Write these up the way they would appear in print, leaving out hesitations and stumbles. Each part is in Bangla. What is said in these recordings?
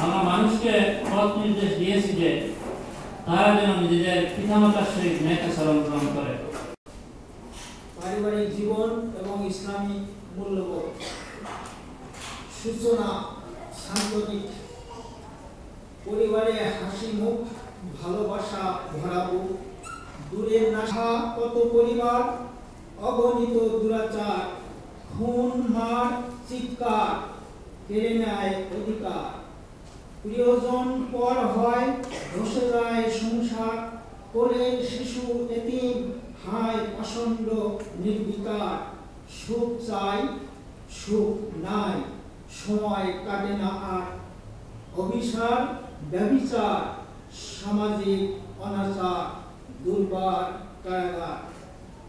আমরা মানুষকে পথ নির্দেশ দিয়েছি যে তারা যেন নিজেদের পিতামাতার সহিত নেক আচরণ গ্রহণ করে। পারিবারিক জীবন এবং ইসলামী মূল্যবোধ সূচনা সাম্প্রতিক পরিবারে হাসি মুখ ভালোবাসা ভরাবো দূরের নাশা কত পরিবার অগণিত দুরাচার খুন মার চিৎকার কেড়ে নেয় অধিকার প্রিয়জন পর হয় ধসে যায় সংসার কোলের শিশু এতিম হায় প্রচণ্ড নির্বিকার সুখ চাই সুখ নাই সময় কাটে না আর অভিশার ব্যভিচার সামাজিক অনাচার দুর্বার কারাগার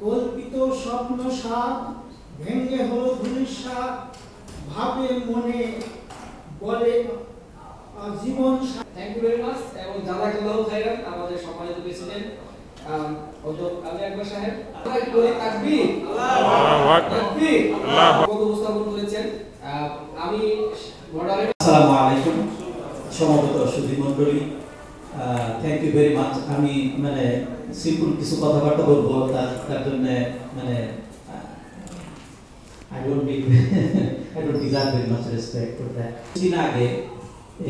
কল্পিত স্বপ্ন সাপ ভেঙে হলো ধূলিসাৎ ভাবে মনে বলে জীবন। থ্যাংক ইউ ভেরি মাচ এবং জাযাকাল্লাহু খাইরান আমাদের সম্মানিত প্রেসিডেন্ট অধ্যাপক আলী আকবর সাহেব। তাকবীর, আল্লাহু আকবার, তাকবীর, আল্লাহু আকবার উপস্থাপন করেছেন। আমি মডারেটর। আসসালামু আলাইকুম সমবেত সুধী মণ্ডলী, থ্যাংক ইউ ভেরি মাচ। আমি মানে সিম্পল কিছু কথাবার্তা বলবো, তার জন্য মানে I don't deserve very much respect for that. দিন আগে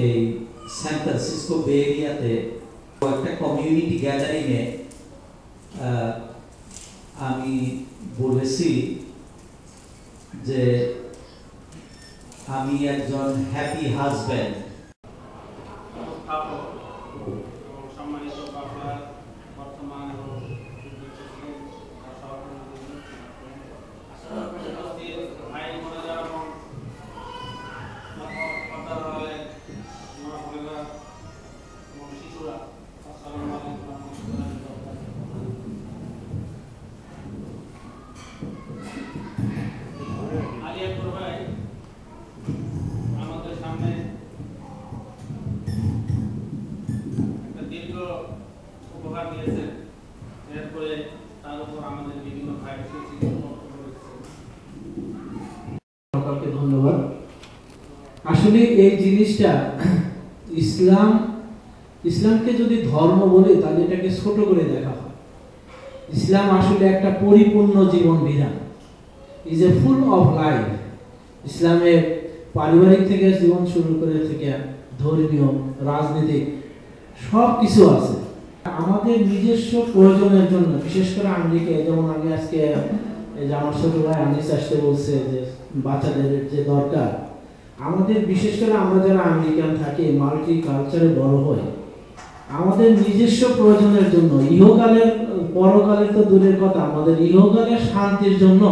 এই সান ফ্রান্সিসকো বে এরিয়াতে একটা কমিউনিটি গ্যাদারিংয়ে আমি বলেছি যে আমি একজন হ্যাপি হাজব্যান্ড। সম্মানিত বাংলার বর্তমান আমাদের সামনে একটা দীর্ঘ উপহার দিয়েছেন, এরপরে তার উপর আমাদের বিভিন্ন ধন্যবাদ। আসলে এই জিনিসটা ইসলামকে যদি ধর্ম বলে তাহলে এটাকে ছোট করে দেখা হয়। ইসলাম আসলে একটা পরিপূর্ণ জীবন বিধান, is a full of life. ইসলামে পারিবারিক থেকে জীবন শুরু করে থেকে ধর্মীয় রাজনৈতিক সব কিছু আছে। আমাদের নিজস্ব প্রয়োজনের জন্য, বিশেষ করে আমেরিকায়, যেমন আমি আজকে আমার ছোট ভাই আনিস আসতে বলছে যে বাচ্চাদের যে দরকার, আমাদের বিশেষ করে আমরা যারা আমেরিকান থাকি, মাল্টি কালচারে বড় হই, আমাদের নিজস্ব প্রয়োজনের জন্য, ইহকালের পরকালের তো দূরের কথা, আমাদের ইহকালের শান্তির জন্য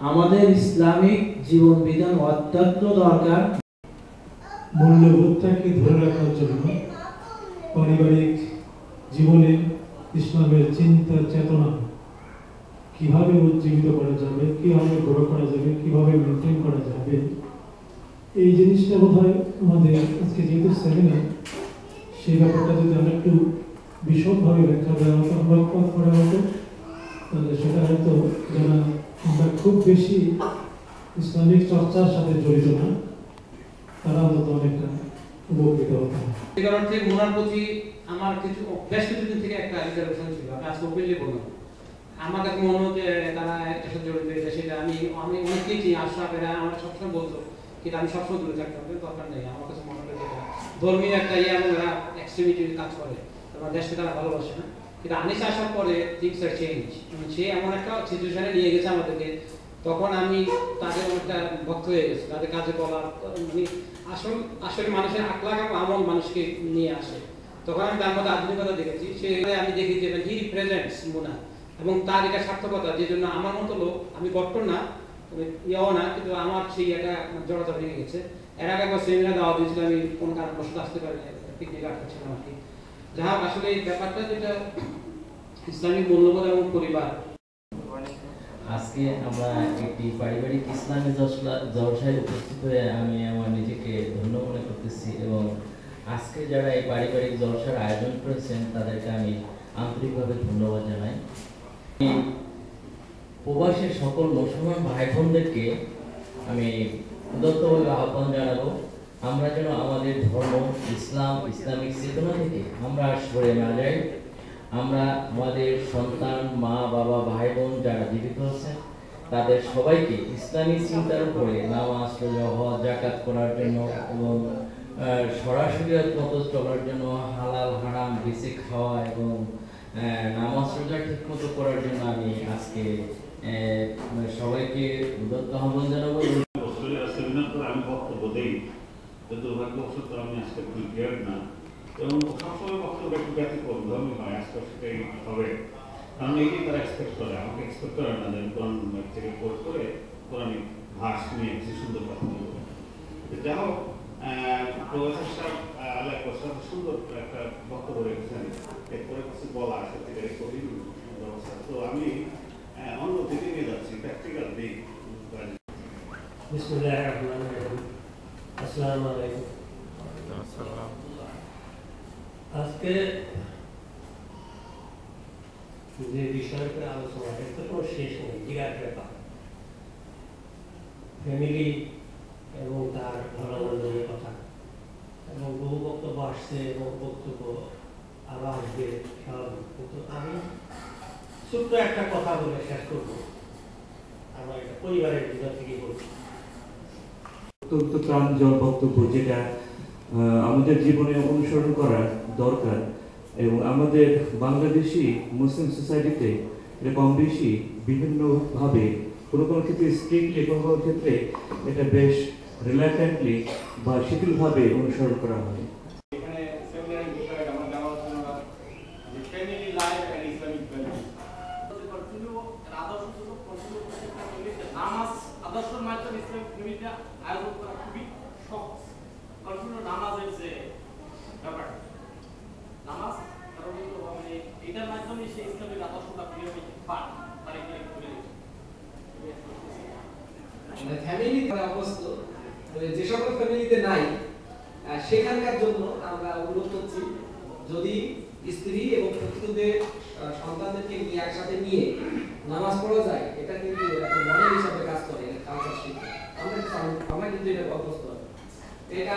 আমাদের ইসলামিক জীবন বিধান অত্যন্ত দরকার। মূল্যবোধটাকে ধরে রাখার জন্য পারিবারিক জীবনে ইসলামের চিন্তা চেতনা কিভাবে উজ্জীবিত করা যাবে, কিভাবে গ্রো করা যাবে, কিভাবে মেনটেন করা যাবে, এই জিনিসটা বোধহয় আমাদের আজকে যেহেতু সেমিনার, সেই ব্যাপারটা যদি আমরা একটু বিশদভাবে ব্যাখ্যা দেওয়া হতো, আলোকপাত করা হতো, তাহলে সেটা হয়তো যারা আমরা খুব বেশি ইসলামিক চর্চার সাথে জড়িত না, তারা হয়তো অনেকটা উপকৃত হতো। এই কারণে মোনার প্রতি আমার বেশ কিছুদিন থেকে একটা ইন্টারেকশন ছিল। আমি আজকে ওপেনলি বললাম, আমার কাছে মনে হচ্ছে তারা একটা সাথে জড়িত হয়েছে। সেটা আমি অনেককেই চিনি, আশরাফেরা আমার সবসময় বলতো, কিন্তু আমি সবসময় দূরে থাকতাম, দরকার নেই। আমার কাছে মনে হয় যেটা ধর্মীয় একটা এবং এরা এক্সট্রিমিটির কাজ করে, তোমার দেশকে তারা ভালোবাসে না। কিন্তু আনিস আসার পরে থিংস আর চেঞ্জ। সে এমন একটা সিচুয়েশনে নিয়ে গেছে আমাদেরকে, তখন আমি তাদের অনেকটা ভক্ত হয়ে গেছি, তাদের কাজে বলা, মানে আসলে মানুষের আকলাক এবং আমল মানুষকে নিয়ে আসে। তখন আমি তার মধ্যে আধুনিকতা দেখেছি। সে আমি দেখি যে হি রিপ্রেজেন্টস মুনা, এবং তার এটা সার্থকতা, যে জন্য আমার মতো লোক, আমি গঠন না ইয়েও না, কিন্তু আমার সেই একটা জড়তা ভেঙে গেছে। এর আগে একবার সেমিনার দেওয়া দিয়েছিল, আমি কোনো কারণবশত আসতে পারি না, পিকনিক আটকাচ্ছিলাম আর কি। যাহা আসলে এই ব্যাপারটা যেটা ইসলামিক মূল্যবোধ এবং পরিবার। আজকে আমরা একটি পারিবারিক ইসলামী জলসায় উপস্থিত হয়ে আমি আমার নিজেকে ধন্য মনে করতেছি, এবং আজকে যারা এই পারিবারিক জলসার আয়োজন করেছেন তাদেরকে আমি আন্তরিকভাবে ধন্যবাদ জানাই। প্রবাসের সকল মুসলমান ভাই বোনদেরকে আমি উদাত্তভাবে আহ্বান জানাবো আমরা যেন আমাদের ধর্ম ইসলামিক চেতনা থেকে আমরা সরে না যাই। আমরা আমাদের সন্তান, মা, বাবা, ভাই, বোন যারা জীবিত আছেন তাদের সবাইকে ইসলামী চিন্তার উপরে নামাজ, রোজা, হজ, যাকাত করার জন্য এবং সরাসরিয়ত মতো চলার জন্য, হালাল হারাম বেঁচে খাওয়া এবং নামাজ রোজা ঠিক মতো করার জন্য আমি আজকে সবাইকে উদ্যোক্ত আহ্বান জানাবো। সেমিনার করে আমি বক্তব্য দেই, দুর্ভাগ্যবশত আমি আজকে প্রিপেয়ার্ড না এবং সবসময় বক্তব্য একটু ব্যতিক্রমধর্মী হয়। আজকে সেটাই হবে, কারণ এইটাই তারা এক্সপেক্ট করে, আমাকে এক্সপেক্ট করে না যে আমি কোরআন থেকে কোট করে কোরআনিক ভাষ নিয়ে একটি সুন্দর কথা বলবো। যা হোক, প্রফেসর সাহেব সুন্দর একটা বক্তব্য রেখেছেন, এরপরে কিছু বলা সত্যিকারের কঠিন ব্যবস্থা। তো আমি অন্য দিকে নিয়ে যাচ্ছি, প্র্যাকটিক্যাল দিক। বিসমিল্লাহির রহমানির রহিম। আসসালামু আলাইকুম। আজকে যে বিষয়টা আলোচনা, এটা কোনো শেষ নেই, বিরাট ব্যাপার। ফ্যামিলি এবং তার ধর্মান্তরের কথা এবং বহু বক্তব্য আসছে এবং বক্তব্য আরো আসবে স্বাভাবিক, কিন্তু আমি ছোট্ট একটা কথা বলে শেষ করবো। আমার একটা পরিবারের ভিতর থেকে বলছি, অত্যন্ত প্রাঞ্জল বক্তব্য, যেটা আমাদের জীবনে অনুসরণ করা দরকার। এবং আমাদের বাংলাদেশি মুসলিম সোসাইটিতে এটা কম বেশি বিভিন্নভাবে কোনো কোনো ক্ষেত্রে স্ট্রিক্টলি, কোনো কোনো ক্ষেত্রে এটা বেশ রিল্যাক্টেন্টলি বা শিথিলভাবে অনুসরণ করা হয়। এখানে সেমিনারের বিষয়টা আমরা জানার জন্য যে family life and Islamic values নামাজ আদর্শের মাধ্যমে ইসলামিক ফ্যামিলিটা আয়োজন করা খুবই সহজ। কন্টিনিউ নামাজের যে ব্যাপার, নামাজ কারণ মানে এটার মাধ্যমে সে ইসলামিক আদর্শটা প্রিয় হইতে পারে, তার এখানে করে মানে ফ্যামিলি অবস্থ যে সকল ফ্যামিলিতে নাই সেখানকার জন্য আমরা অনুরোধ করছি, যদি স্ত্রী এবং পুত্রদের সন্তানদেরকে নিয়ে একসাথে নিয়ে নামাজ পড়া যায়, এটা কিন্তু একটা মডেল হিসাবে কাজ করে কালচার শিক্ষা। আমরা কিন্তু এটা অভ্যস্ত, এটা